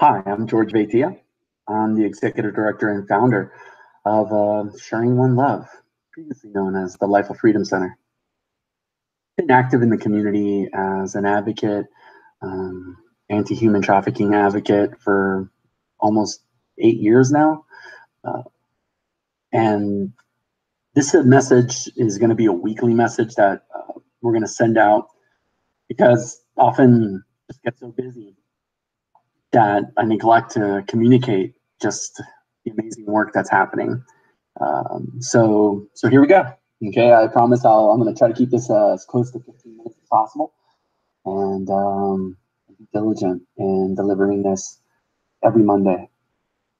Hi, I'm George Vaitia. I'm the executive director and founder of Sharing One Love, previously known as the Life of Freedom Center. Been active in the community as an advocate, anti-human trafficking advocate for almost 8 years now. And this message is going to be a weekly message that we're going to send out because often just get so busy that I neglect to communicate just the amazing work that's happening. So here we go. Okay, I promise I'm going to try to keep this as close to 15 minutes as possible, and be diligent in delivering this every Monday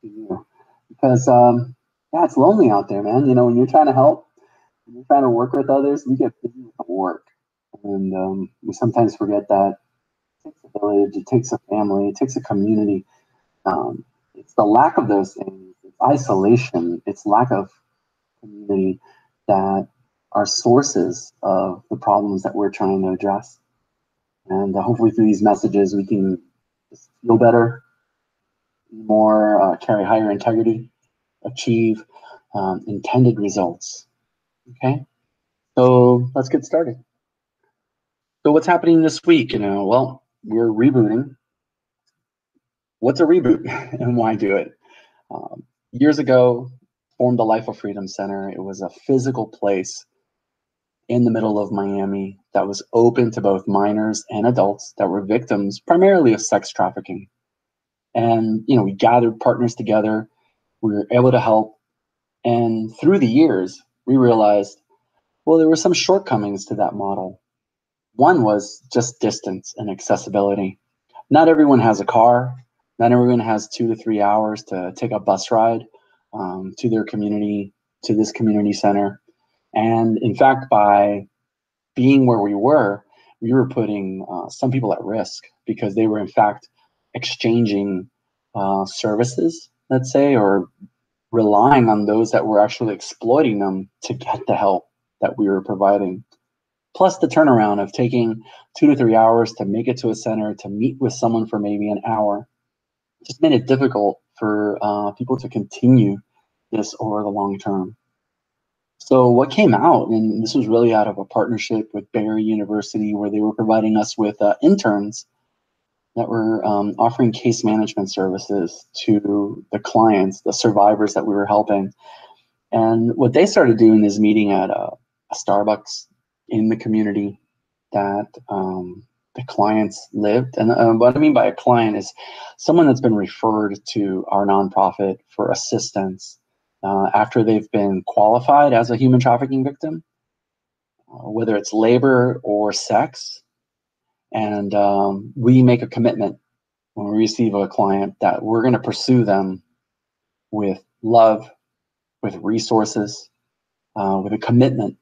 to you. Because yeah, it's lonely out there, man. You know, when you're trying to help, when you're trying to work with others, we get busy with the work, and we sometimes forget that it takes a village, it takes a family, it takes a community. It's the lack of those things, it's isolation, it's lack of community that are sources of the problems that we're trying to address. And hopefully through these messages, we can just feel better, more, carry higher integrity, achieve intended results. Okay, so let's get started. So what's happening this week? Well, we're rebooting. What's a reboot and why do it? Years ago, formed the Life of Freedom Center. It was a physical place in the middle of Miami that was open to both minors and adults that were victims primarily of sex trafficking. And, we gathered partners together. We were able to help. And through the years, we realized, well, there were some shortcomings to that model. One was just distance and accessibility. Not everyone has a car. Not everyone has 2 to 3 hours to take a bus ride to their community, to this community center. And in fact, by being where we were putting some people at risk because they were in fact exchanging services, let's say, or relying on those that were actually exploiting them to get the help that we were providing. Plus the turnaround of taking 2 to 3 hours to make it to a center, to meet with someone for maybe an hour, just made it difficult for people to continue this over the long term. So what came out, and this was really out of a partnership with Barry University, where they were providing us with interns that were offering case management services to the clients, the survivors that we were helping. And what they started doing is meeting at a Starbucks in the community that the clients lived. And what I mean by a client is someone that's been referred to our nonprofit for assistance after they've been qualified as a human trafficking victim, whether it's labor or sex. And we make a commitment when we receive a client that we're going to pursue them with love, with resources, with a commitment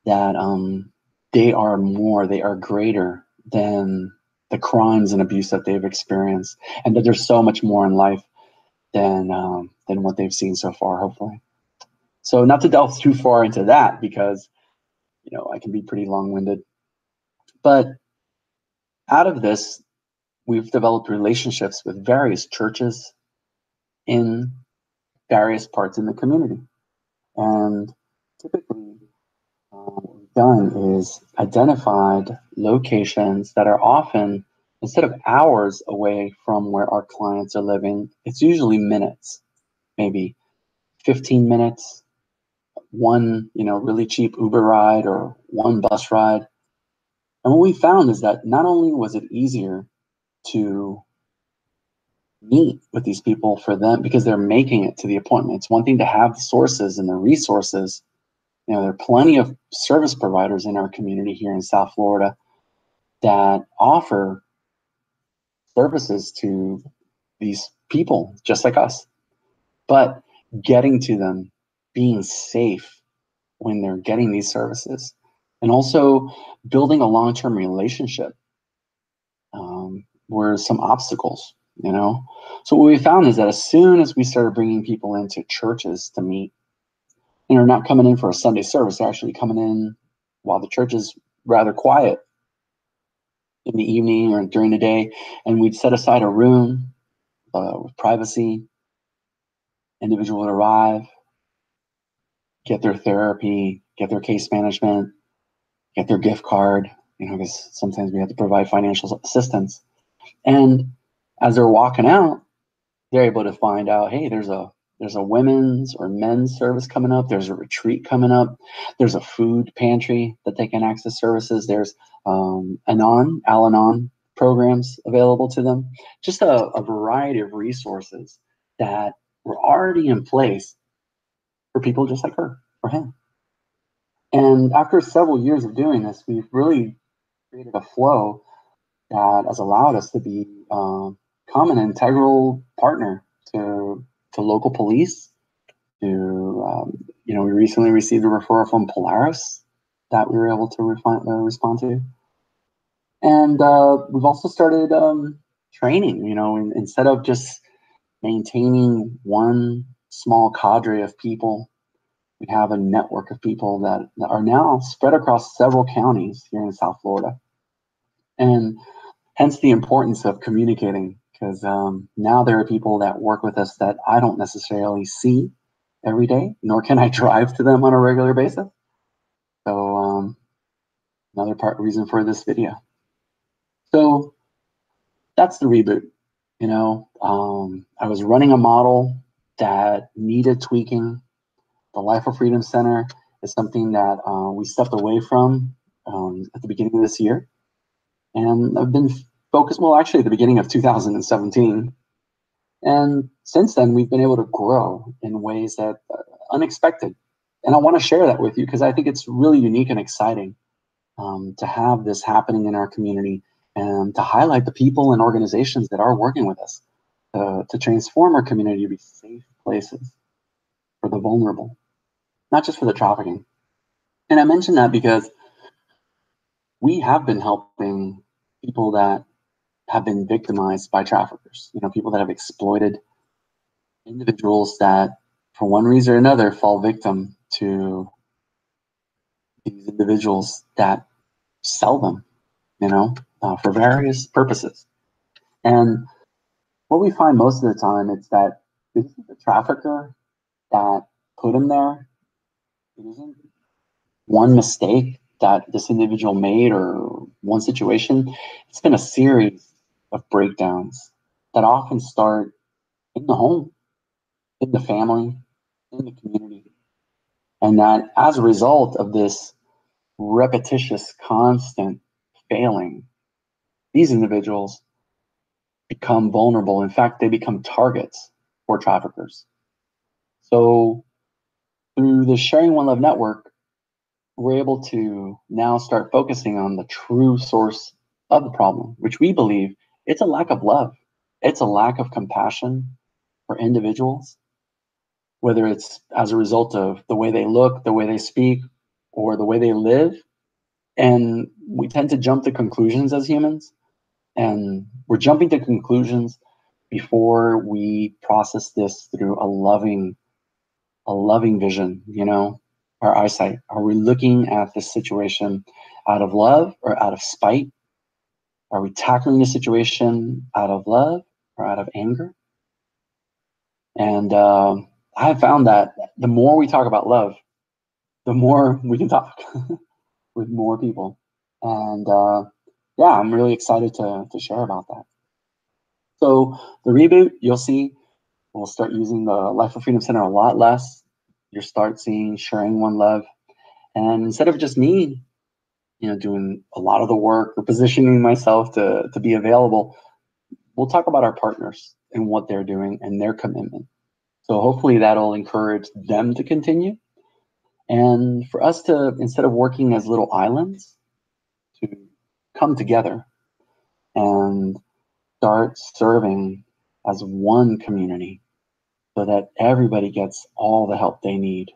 that they are greater than the crimes and abuse that they've experienced, and that there's so much more in life than what they've seen so far, hopefully. So not to delve too far into that because, I can be pretty long-winded. But out of this, we've developed relationships with various churches in various parts in the community. And typically, what we've done is identified locations that are often, instead of hours away from where our clients are living, it's usually minutes, maybe 15 minutes, one, really cheap Uber ride or one bus ride. And what we found is that not only was it easier to meet with these people for them because they're making it to the appointment. It's one thing to have the sources and the resources. There are plenty of service providers in our community here in South Florida that offer services to these people just like us. But getting to them, being safe when they're getting these services, and also building a long-term relationship were some obstacles, So what we found is that as soon as we started bringing people into churches to meet, they're not coming in for a Sunday service, they're actually coming in while the church is rather quiet in the evening or during the day, and we'd set aside a room, with privacy. Individual would arrive, get their therapy, get their case management, get their gift card, because sometimes we have to provide financial assistance. And as they're walking out, they're able to find out, hey, there's a women's or men's service coming up. There's a retreat coming up. There's a food pantry that they can access services. There's Al-Anon programs available to them. Just a variety of resources that were already in place for people just like her or him. And after several years of doing this, we've really created a flow that has allowed us to become an integral partner to local police. We recently received a referral from Polaris that we were able to respond to. And we've also started training, instead of just maintaining one small cadre of people, we have a network of people that are now spread across several counties here in South Florida. And hence the importance of communicating, because now there are people that work with us that I don't necessarily see every day, nor can I drive to them on a regular basis. So another reason for this video. So that's the reboot. I was running a model that needed tweaking. The Life of Freedom Center is something that we stepped away from at the beginning of this year. And I've been focused, actually at the beginning of 2017. And since then, we've been able to grow in ways that are unexpected. And I want to share that with you because I think it's really unique and exciting to have this happening in our community and to highlight the people and organizations that are working with us to transform our community to be safe places for the vulnerable, not just for the trafficking. And I mention that because we have been helping people that have been victimized by traffickers, people that have exploited individuals that, for one reason or another, fall victim to these individuals that sell them, for various purposes. And what we find most of the time is that this is the trafficker that put him there. It isn't one mistake that this individual made or one situation. It's been a series of breakdowns that often start in the home, in the family, in the community. And that as a result of this repetitious, constant failing, these individuals become vulnerable. In fact, they become targets for traffickers. So through the Sharing One Love network, we're able to now start focusing on the true source of the problem, which we believe it's a lack of love. It's a lack of compassion for individuals, whether it's as a result of the way they look, the way they speak, or the way they live. And we tend to jump to conclusions as humans. And we're jumping to conclusions before we process this through a loving vision, our eyesight. Are we looking at this situation out of love or out of spite? Are we tackling the situation out of love or out of anger? And I have found that the more we talk about love, the more we can talk with more people. And I'm really excited to share about that. So the reboot, you'll see, we'll start using the Life of Freedom Center a lot less. You'll start seeing Sharing One Love. And instead of just me, doing a lot of the work or positioning myself to be available, we'll talk about our partners and what they're doing and their commitment. So hopefully that'll encourage them to continue. And for us to, instead of working as little islands, to come together and start serving as one community so that everybody gets all the help they need.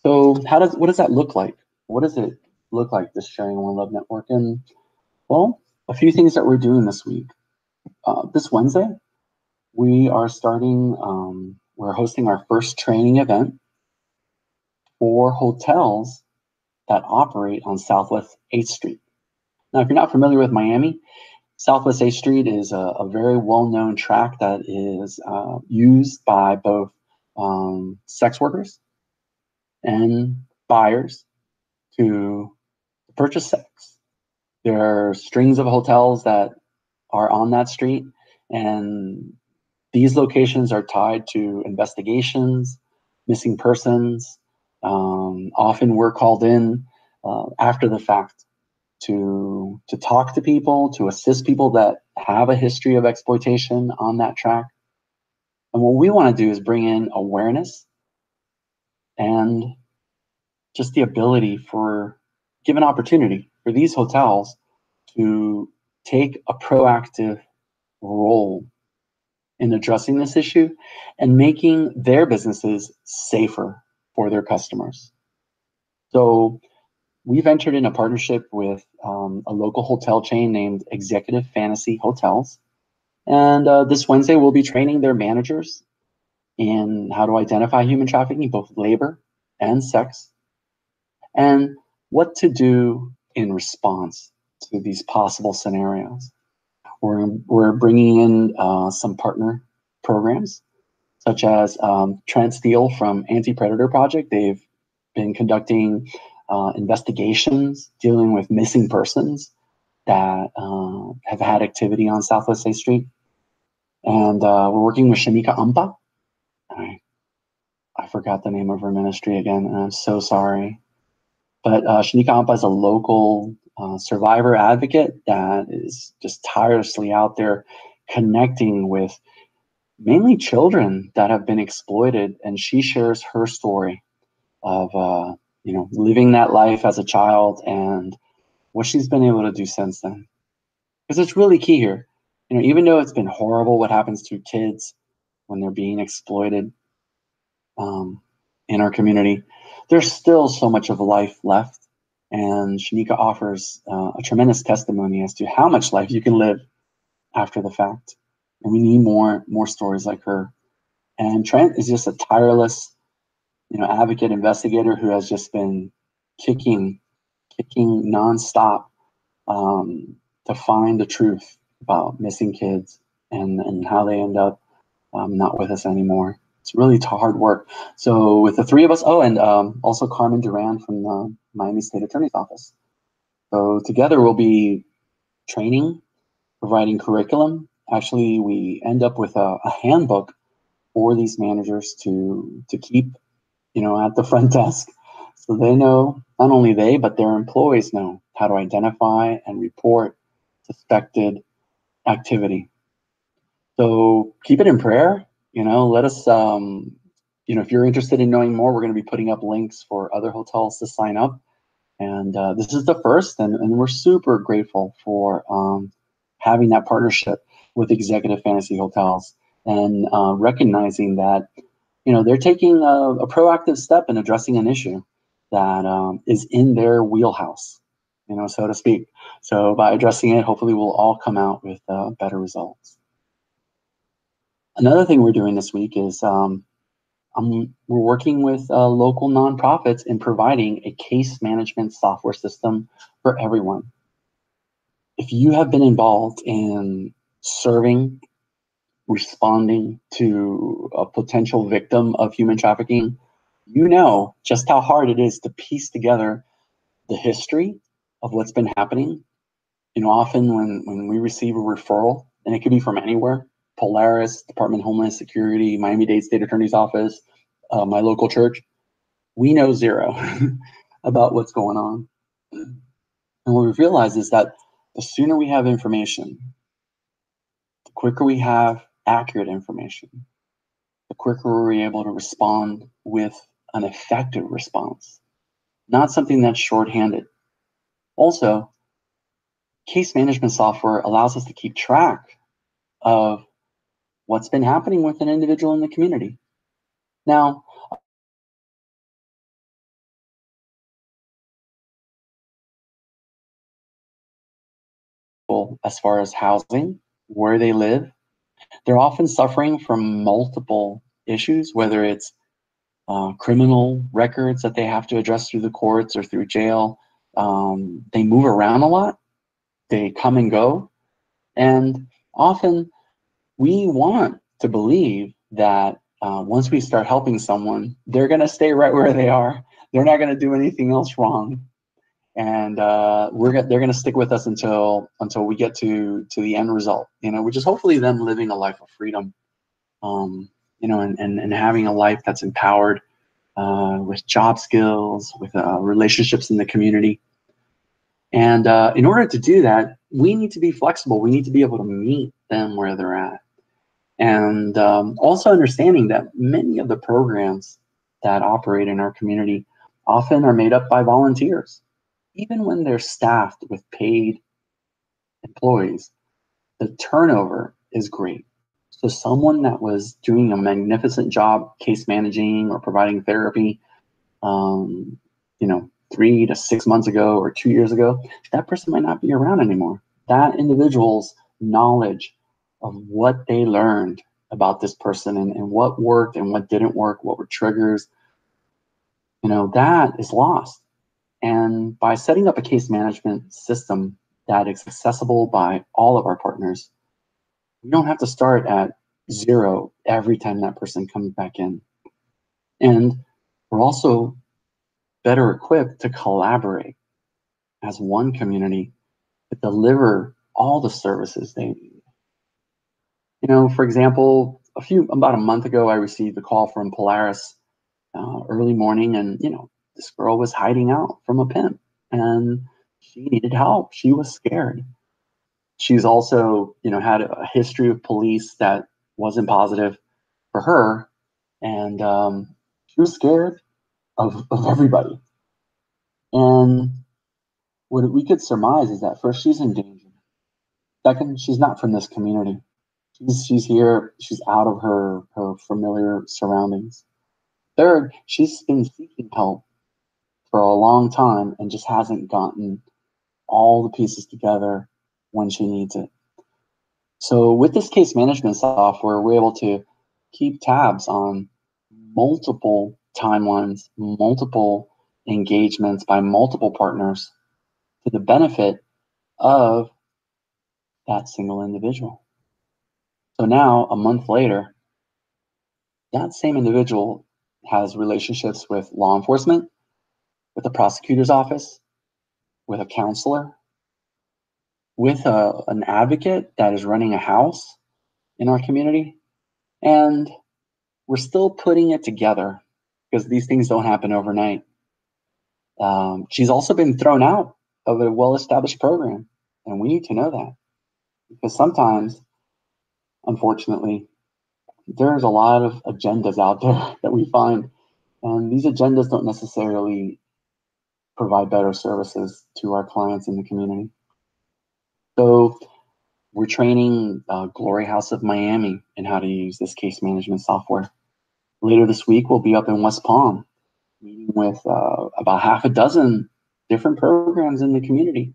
So what does that look like? What does it look like, this Sharing One Love network? And well, a few things that we're doing this week. This Wednesday, we are starting, we're hosting our first training event for hotels that operate on Southwest 8th Street. Now, if you're not familiar with Miami, Southwest 8th Street is a very well-known tract that is used by both sex workers and buyers to purchase sex. There are strings of hotels that are on that street, and these locations are tied to investigations, missing persons. Often we're called in after the fact to talk to people, to assist people that have a history of exploitation on that track. And what we want to do is bring in awareness and just the ability for, give an opportunity for these hotels to take a proactive role in addressing this issue and making their businesses safer for their customers. So we've entered in a partnership with a local hotel chain named Executive Fantasy Hotels. And this Wednesday, we'll be training their managers in how to identify human trafficking, both labor and sex, and what to do in response to these possible scenarios. We're bringing in some partner programs, such as Trent Steele from Anti-Predator Project. They've been conducting investigations dealing with missing persons that have had activity on Southwest 8th Street. And we're working with Shanika Ampa. I forgot the name of her ministry again, and I'm so sorry. But Shanika Ampa is a local survivor advocate that is just tirelessly out there connecting with mainly children that have been exploited, and she shares her story of living that life as a child and what she's been able to do since then. Because it's really key here. Even though it's been horrible what happens to kids when they're being exploited in our community, there's still so much of life left. And Shanika offers a tremendous testimony as to how much life you can live after the fact. And we need more stories like her. And Trent is just a tireless, advocate, investigator who has just been kicking nonstop to find the truth about missing kids and how they end up not with us anymore. It's really hard work. So with the three of us, and also Carmen Duran from the Miami State Attorney's Office. So together we'll be training, providing curriculum. Actually, we end up with a handbook for these managers to keep, at the front desk. So they know, not only they, but their employees know how to identify and report suspected activity. So keep it in prayer. Let us, if you're interested in knowing more, we're going to be putting up links for other hotels to sign up. And this is the first, and we're super grateful for having that partnership with Executive Fantasy Hotels and recognizing that, they're taking a proactive step in addressing an issue that is in their wheelhouse, so to speak. So by addressing it, hopefully we'll all come out with better results. Another thing we're doing this week is we're working with local nonprofits in providing a case management software system for everyone. If you have been involved in serving, responding to a potential victim of human trafficking, you know just how hard it is to piece together the history of what's been happening. Often when we receive a referral, and it could be from anywhere, Polaris, Department of Homeland Security, Miami-Dade State Attorney's Office, my local church, we know zero about what's going on. And what we've realized is that the sooner we have information, the quicker we have accurate information, the quicker we're able to respond with an effective response, not something that's shorthanded. Also, case management software allows us to keep track of what's been happening with an individual in the community. Now, as far as housing, where they live, they're often suffering from multiple issues, whether it's criminal records that they have to address through the courts or through jail. They move around a lot. They come and go. And often we want to believe that once we start helping someone, they're going to stay right where they are. They're not going to do anything else wrong, and they're going to stick with us until we get to the end result. Which is hopefully them living a life of freedom, and having a life that's empowered with job skills, with relationships in the community. And in order to do that, we need to be flexible. We need to be able to meet them where they're at. And also understanding that many of the programs that operate in our community often are made up by volunteers. Even when they're staffed with paid employees, the turnover is great. So someone that was doing a magnificent job case managing or providing therapy, 3 to 6 months ago or 2 years ago, that person might not be around anymore. That individual's knowledge of what they learned about this person and what worked and what didn't work, what were triggers, that is lost. And by setting up a case management system that is accessible by all of our partners, we don't have to start at zero every time that person comes back in. And we're also better equipped to collaborate as one community to deliver all the services they need. For example, about a month ago, I received a call from Polaris early morning, and this girl was hiding out from a pimp, and she needed help. She was scared. She's also, had a history of police that wasn't positive for her, and she was scared of everybody. And what we could surmise is that first, she's in danger. Second, she's not from this community. She's here. She's out of her familiar surroundings. Third, she's been seeking help for a long time and just hasn't gotten all the pieces together when she needs it. So with this case management software, we're able to keep tabs on multiple timelines, multiple engagements by multiple partners to the benefit of that single individual. So now, a month later, that same individual has relationships with law enforcement, with the prosecutor's office, with a counselor, with an advocate that is running a house in our community. And we're still putting it together because these things don't happen overnight. She's also been thrown out of a well-established program, and we need to know that, because sometimes, unfortunately, there's a lot of agendas out there that we find, and these agendas don't necessarily provide better services to our clients in the community. So we're training Glory House of Miami in how to use this case management software. Later this week, we'll be up in West Palm, meeting with about half a dozen different programs in the community.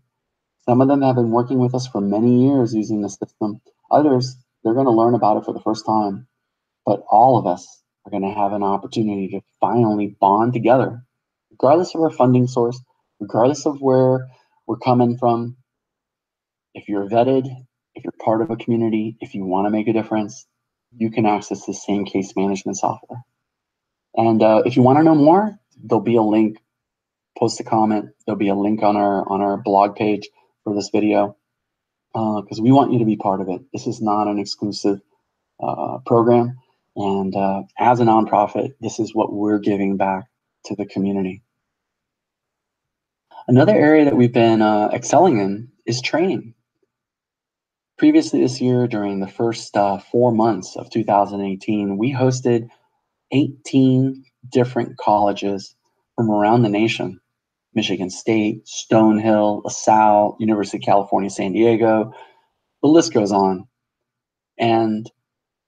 Some of them have been working with us for many years using the system. Others, they're going to learn about it for the first time. But all of us are going to have an opportunity to finally bond together, regardless of our funding source, regardless of where we're coming from. If you're vetted, if you're part of a community, if you want to make a difference, you can access the same case management software. And if you want to know more, there'll be a link. Post a comment. There'll be a link on our blog page for this video, because we want you to be part of it. This is not an exclusive program. And as a nonprofit, this is what we're giving back to the community. Another area that we've been excelling in is training. Previously this year, during the first 4 months of 2018, we hosted 18 different colleges from around the nation: Michigan State, Stonehill, LaSalle, University of California, San Diego. The list goes on. And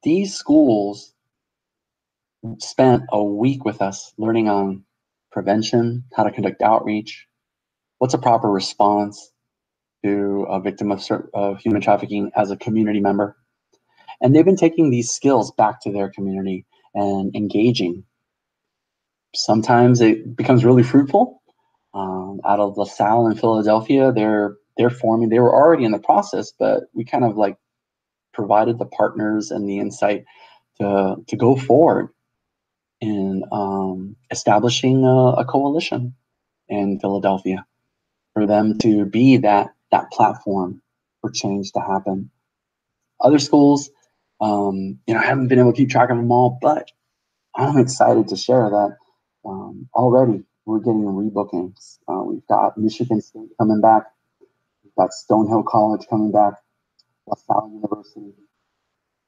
these schools spent a week with us learning on prevention, how to conduct outreach, what's a proper response to a victim of human trafficking as a community member. And they've been taking these skills back to their community and engaging. Sometimes it becomes really fruitful. Out of LaSalle and Philadelphia, they're they're forming. They were already in the process, but we kind of like provided the partners and the insight to go forward in establishing a coalition in Philadelphia for them to be that platform for change to happen. Other schools, I haven't been able to keep track of them all, but I'm excited to share that already we're getting rebookings. We've got Michigan State coming back. We've got Stonehill College coming back, LaSalle University.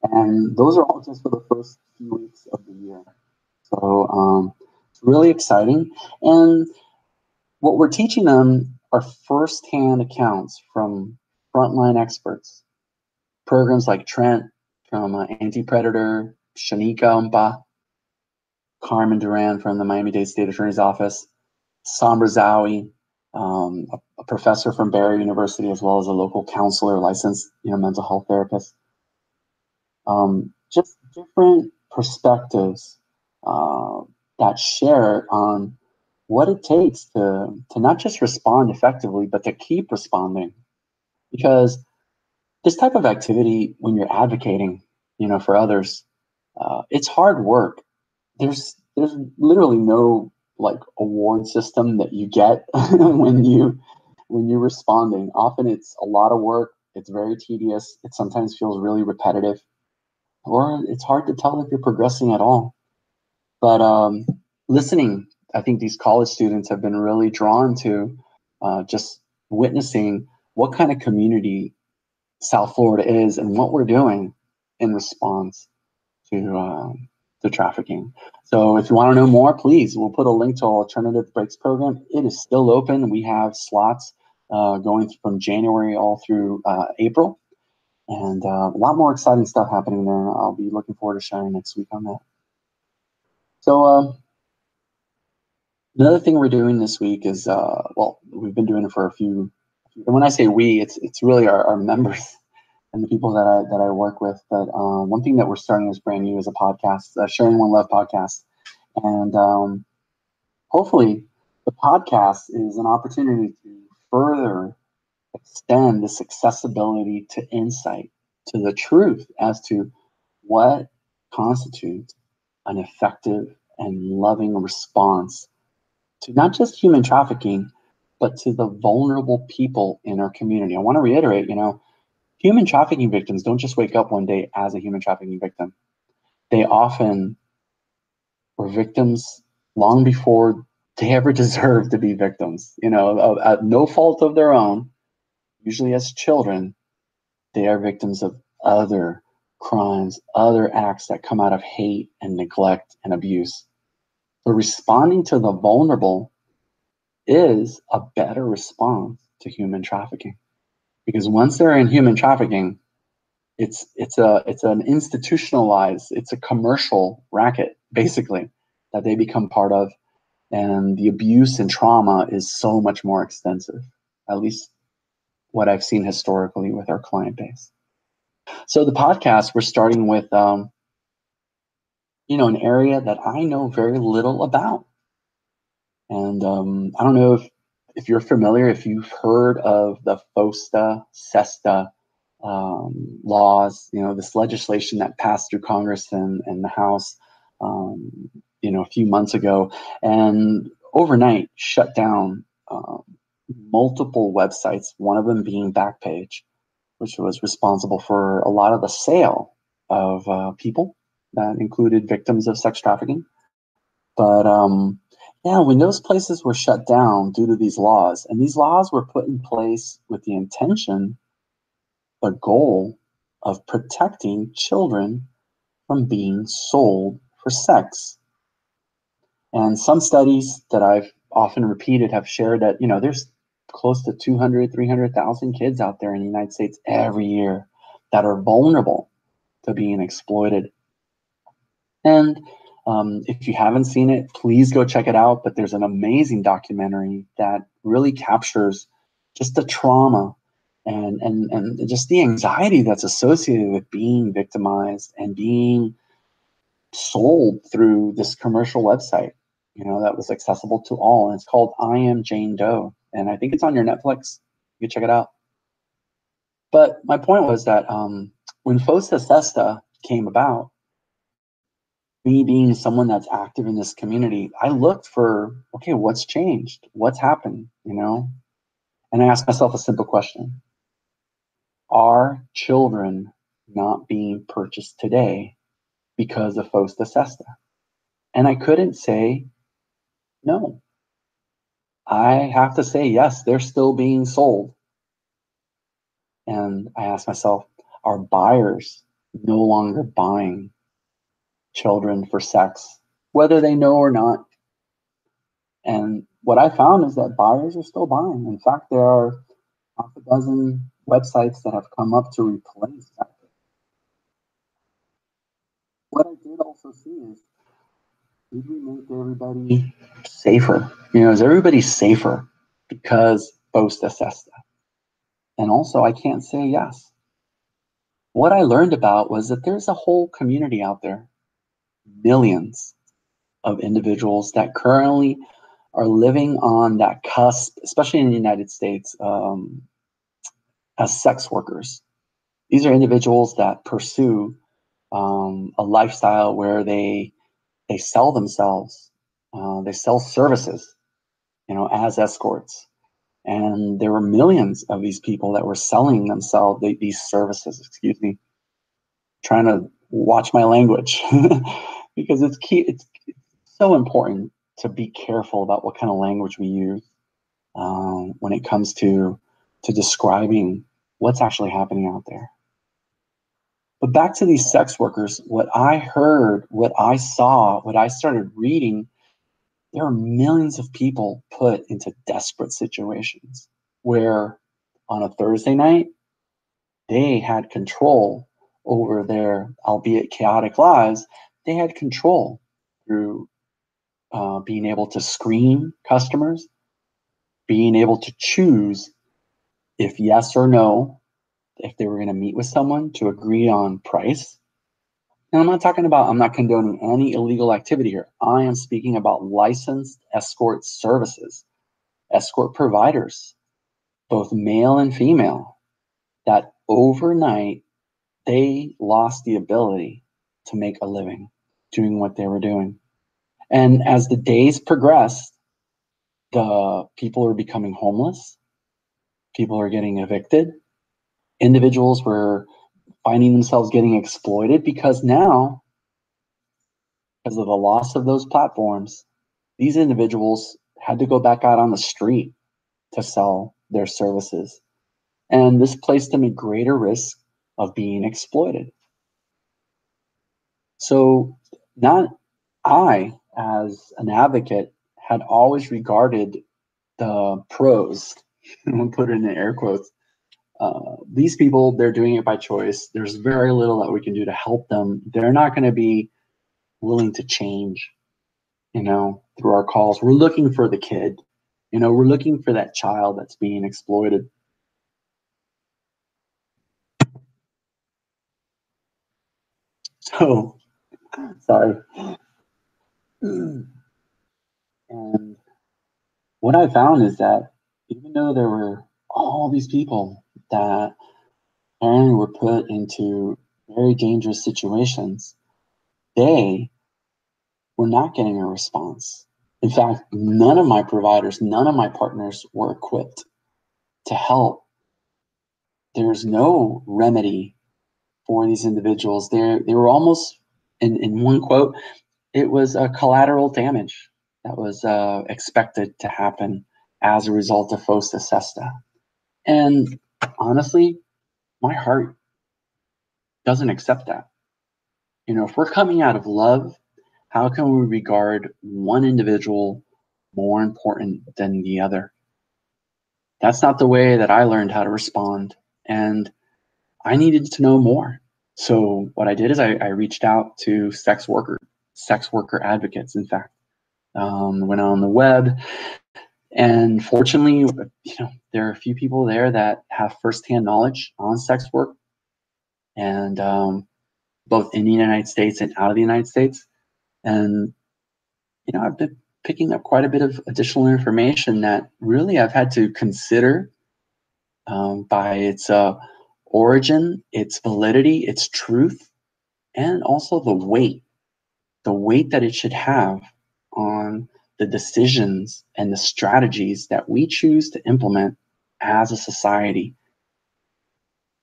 And those are all just for the first few weeks of the year. So it's really exciting. And what we're teaching them are firsthand accounts from frontline experts. Programs like Trent from Anti-Predator, Shanika Umpa, Carmen Duran from the Miami-Dade State Attorney's Office, Sam Razawi, a professor from Barry University, as well as a local counselor, licensed mental health therapist. Just different perspectives that share on what it takes to not just respond effectively, but to keep responding. Because this type of activity, when you're advocating, for others, it's hard work. There's literally no like award system that you get when you're responding. Often it's a lot of work. It's very tedious. It sometimes feels really repetitive, or it's hard to tell if you're progressing at all. But listening, I think these college students have been really drawn to just witnessing what kind of community South Florida is and what we're doing in response to trafficking. So if you want to know more, please, we'll put a link to our Alternative Breaks program. It is still open. We have slots going from January all through April. And a lot more exciting stuff happening there. I'll be looking forward to sharing next week on that. So another thing we're doing this week is, we've been doing it for a few. And when I say we, it's really our members and the people that I work with. But one thing that we're starting is brand new is a podcast, Sharing One Love podcast. And hopefully the podcast is an opportunity to further extend this accessibility to insight, to the truth as to what constitutes an effective and loving response to not just human trafficking, but to the vulnerable people in our community. I want to reiterate, human trafficking victims don't just wake up one day as a human trafficking victim. They often were victims long before they ever deserved to be victims, at no fault of their own. Usually as children, they are victims of other crimes, other acts that come out of hate and neglect and abuse. So responding to the vulnerable is a better response to human trafficking. Because once they're in human trafficking, it's an institutionalized, it's a commercial racket, basically, that they become part of. And the abuse and trauma is so much more extensive, at least what I've seen historically with our client base. So the podcast, we're starting with, an area that I know very little about. And I don't know if you're familiar, if you've heard of the FOSTA, SESTA laws, this legislation that passed through Congress and the House, a few months ago, and overnight shut down multiple websites, one of them being Backpage, which was responsible for a lot of the sale of people that included victims of sex trafficking. But when those places were shut down due to these laws, and these laws were put in place with the intention, the goal of protecting children from being sold for sex. And some studies that I've often repeated have shared that, there's close to 200, 300,000 kids out there in the United States every year that are vulnerable to being exploited. And if you haven't seen it, please go check it out. But there's an amazing documentary that really captures just the trauma and just the anxiety that's associated with being victimized and being sold through this commercial website, that was accessible to all. And it's called I Am Jane Doe. And I think it's on your Netflix. You can check it out. But my point was that when Fosta Sesta came about, me being someone that's active in this community, I looked for, okay, what's changed? What's happened? And I asked myself a simple question. Are children not being purchased today because of Fosta Sesta? And I couldn't say no. I have to say yes, they're still being sold. And I asked myself, are buyers no longer buying children for sex, whether they know or not? And what I found is that buyers are still buying. In fact, there are half a dozen websites that have come up to replace that. What I did also see is, did we make everybody safer? Is everybody safer because Fosta Sesta? And also, I can't say yes. What I learned about was that there's a whole community out there, millions of individuals that currently are living on that cusp, especially in the United States, as sex workers. These are individuals that pursue a lifestyle where they sell themselves, they sell services, as escorts. And there were millions of these people that were selling themselves these services. Excuse me, trying to watch my language because it's key. It's so important to be careful about what kind of language we use when it comes to describing what's actually happening out there. But back to these sex workers, what I heard, what I saw, what I started reading, there are millions of people put into desperate situations where on a Thursday night, they had control over their, albeit chaotic lives. They had control through being able to screen customers, being able to choose if yes or no, if they were going to meet with someone, to agree on price. And I'm not condoning any illegal activity here. I am speaking about licensed escort services, escort providers, both male and female, that overnight they lost the ability to make a living doing what they were doing. And as the days progressed, the people are becoming homeless. People are getting evicted. Individuals were finding themselves getting exploited because now, because of the loss of those platforms, these individuals had to go back out on the street to sell their services. And this placed them at greater risk of being exploited. So not I, as an advocate, had always regarded the pros, I'm going to put it in air quotes, these people, they're doing it by choice. There's very little that we can do to help them. They're not going to be willing to change, through our calls. We're looking for the kid, we're looking for that child that's being exploited. So, sorry. And what I found is that even though there were all these people that apparently were put into very dangerous situations, they were not getting a response. In fact, none of my providers, none of my partners were equipped to help. There's no remedy for these individuals. They were almost, in one quote, it was a collateral damage that was expected to happen as a result of Fosta Sesta. And honestly, my heart doesn't accept that. If we're coming out of love, how can we regard one individual more important than the other? That's not the way that I learned how to respond. And I needed to know more. So what I did is I reached out to sex worker advocates, in fact. Went on the web. And fortunately, there are a few people there that have firsthand knowledge on sex work, and both in the United States and out of the United States. And, I've been picking up quite a bit of additional information that really I've had to consider by its origin, its validity, its truth, and also the weight that it should have on the decisions and the strategies that we choose to implement as a society.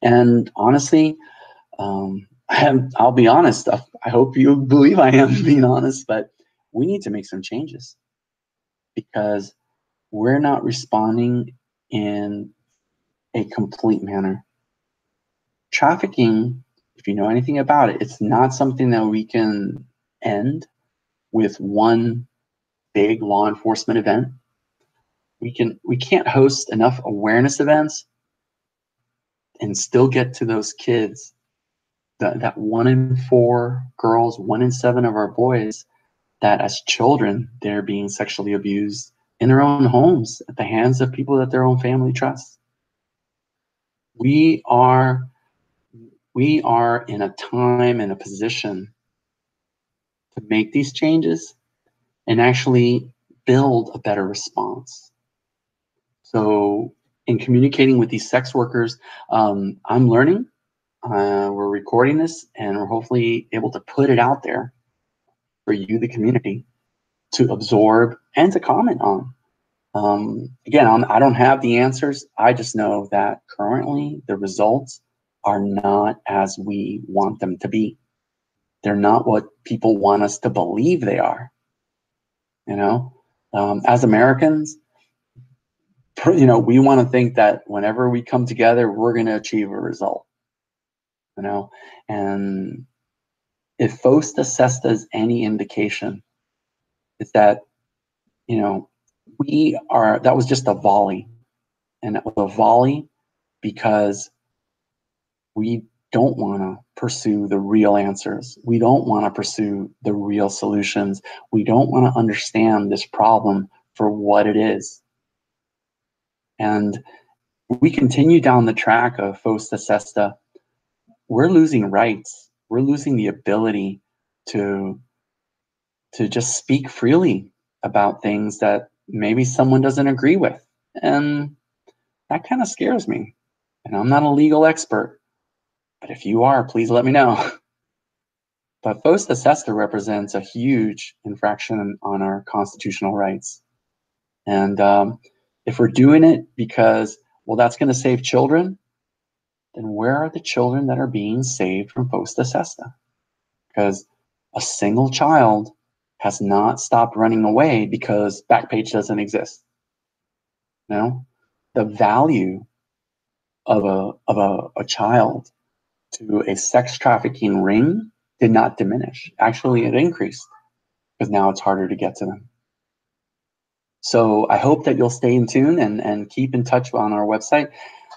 And honestly, I'll be honest. I hope you believe I am being honest, but we need to make some changes because we're not responding in a complete manner. Trafficking, if you know anything about it, it's not something that we can end with one big law enforcement event. We can't host enough awareness events and still get to those kids. That 1 in 4 girls, 1 in 7 of our boys, that as children they're being sexually abused in their own homes at the hands of people that their own family trusts. We are in a time and a position to make these changes and actually build a better response. So in communicating with these sex workers, I'm learning. We're recording this and we're hopefully able to put it out there for you, the community, to absorb and to comment on. Again, I don't have the answers. I just know that currently the results are not as we want them to be. They're not what people want us to believe they are. As Americans, we want to think that whenever we come together, we're going to achieve a result. And if FOSTA SESTA is any indication, is that that was just a volley, and it was a volley because we don't want to pursue the real answers. We don't want to pursue the real solutions. We don't want to understand this problem for what it is. And we continue down the track of FOSTA SESTA, we're losing rights. We're losing the ability to just speak freely about things that maybe someone doesn't agree with. And that kind of scares me. And I'm not a legal expert, but if you are, please let me know. But FOSTA SESTA represents a huge infraction on our constitutional rights. And if we're doing it because, well, that's going to save children, then where are the children that are being saved from FOSTA SESTA? Because a single child has not stopped running away because Backpage doesn't exist. The value of a child to a sex trafficking ring did not diminish. Actually, it increased because now it's harder to get to them. So I hope that you'll stay in tune and keep in touch on our website.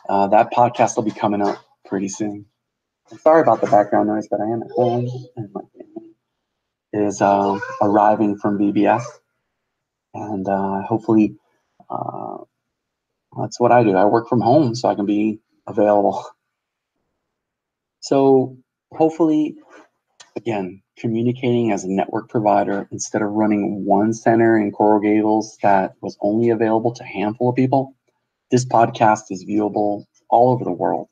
That podcast will be coming up pretty soon. I'm sorry about the background noise, but I am at home and my family is arriving from VBS. And hopefully that's what I do. I work from home so I can be available. So hopefully, again, communicating as a network provider instead of running one center in Coral Gables that was only available to a handful of people, this podcast is viewable all over the world.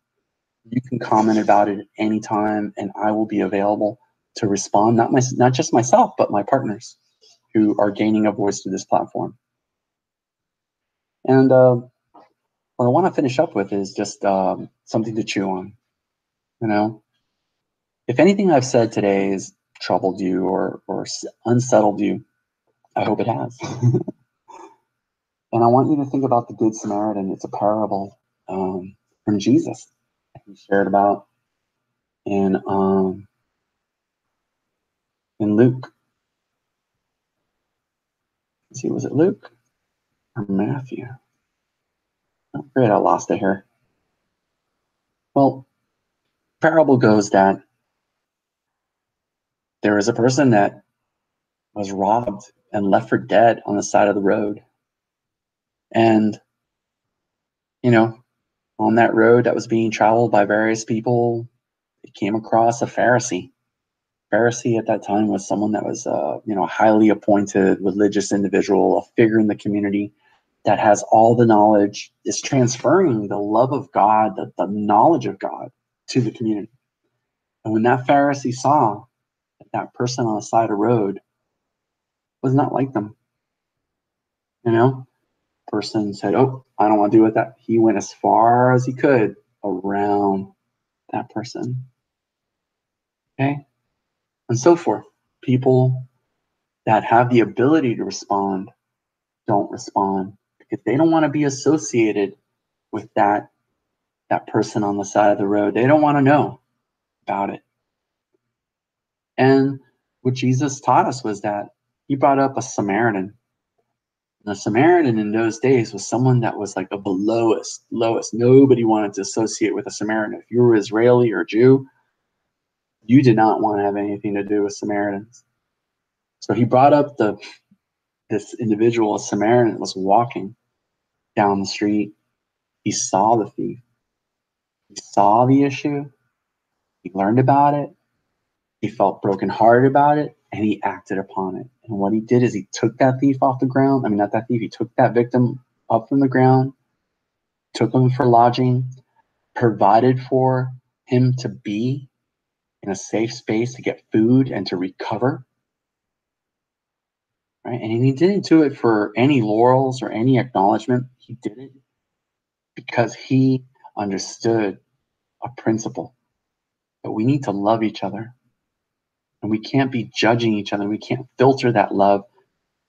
You can comment about it at any time, and I will be available to respond, not just myself, but my partners who are gaining a voice through this platform. And what I want to finish up with is just something to chew on. If anything I've said today has troubled you or unsettled you, I hope it has. And I want you to think about the Good Samaritan. It's a parable from Jesus that he shared about in Luke. Let's see, was it Luke or Matthew? Oh, great, I lost it here. Well, parable goes that there was a person that was robbed and left for dead on the side of the road. And, on that road that was being traveled by various people, it came across a Pharisee. Pharisee at that time was someone that was, a highly appointed religious individual, a figure in the community. that has all the knowledge is transferring the love of God, the knowledge of God to the community. And when that Pharisee saw that that person on the side of the road was not like them, person said, oh, I don't want to deal with that. He went as far as he could around that person. Okay? And so forth. People that have the ability to respond don't respond because they don't want to be associated with that person on the side of the road. They don't want to know about it. And what Jesus taught us was that he brought up a Samaritan. And a Samaritan in those days was someone that was like of the lowest. Nobody wanted to associate with a Samaritan. If you were Israeli or Jew, you did not want to have anything to do with Samaritans. So he brought up this individual, a Samaritan, that was walking down the street. He saw the thief. He saw the issue. He learned about it. He felt brokenhearted about it, and he acted upon it. And what he did is he took that thief off the ground. I mean, not that thief. He took that victim up from the ground, took him for lodging, provided for him to be in a safe space to get food and to recover. Right? And he didn't do it for any laurels or any acknowledgement. He did it because he understood a principle that we need to love each other. And we can't be judging each other. We can't filter that love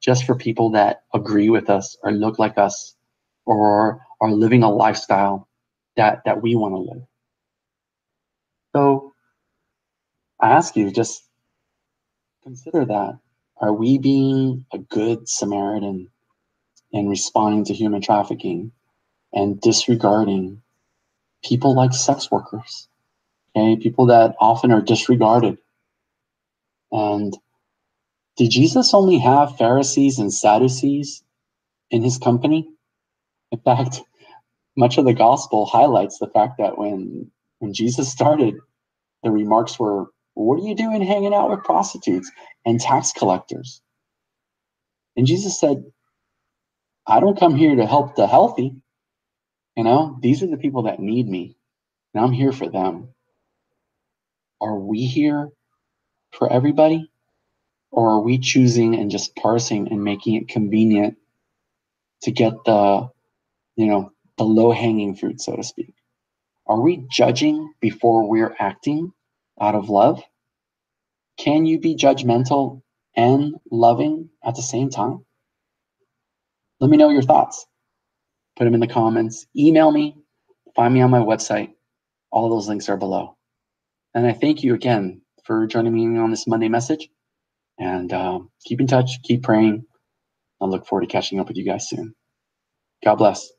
just for people that agree with us or look like us or are living a lifestyle that we want to live. So I ask you, just consider that. Are we being a good Samaritan in responding to human trafficking and disregarding people like sex workers? Okay, people that often are disregarded. And did Jesus only have Pharisees and Sadducees in his company? In fact, much of the gospel highlights the fact that when Jesus started, the remarks were, what are you doing hanging out with prostitutes and tax collectors? And Jesus said, I don't come here to help the healthy. These are the people that need me, and I'm here for them. Are we here for everybody? Or are we choosing and just parsing and making it convenient to get the low-hanging fruit, so to speak? Are we judging before we're acting out of love? Can you be judgmental and loving at the same time? Let me know your thoughts. Put them in the comments. Email me. Find me on my website. All those links are below. And I thank you again for joining me on this Monday message. And keep in touch. Keep praying. I look forward to catching up with you guys soon. God bless.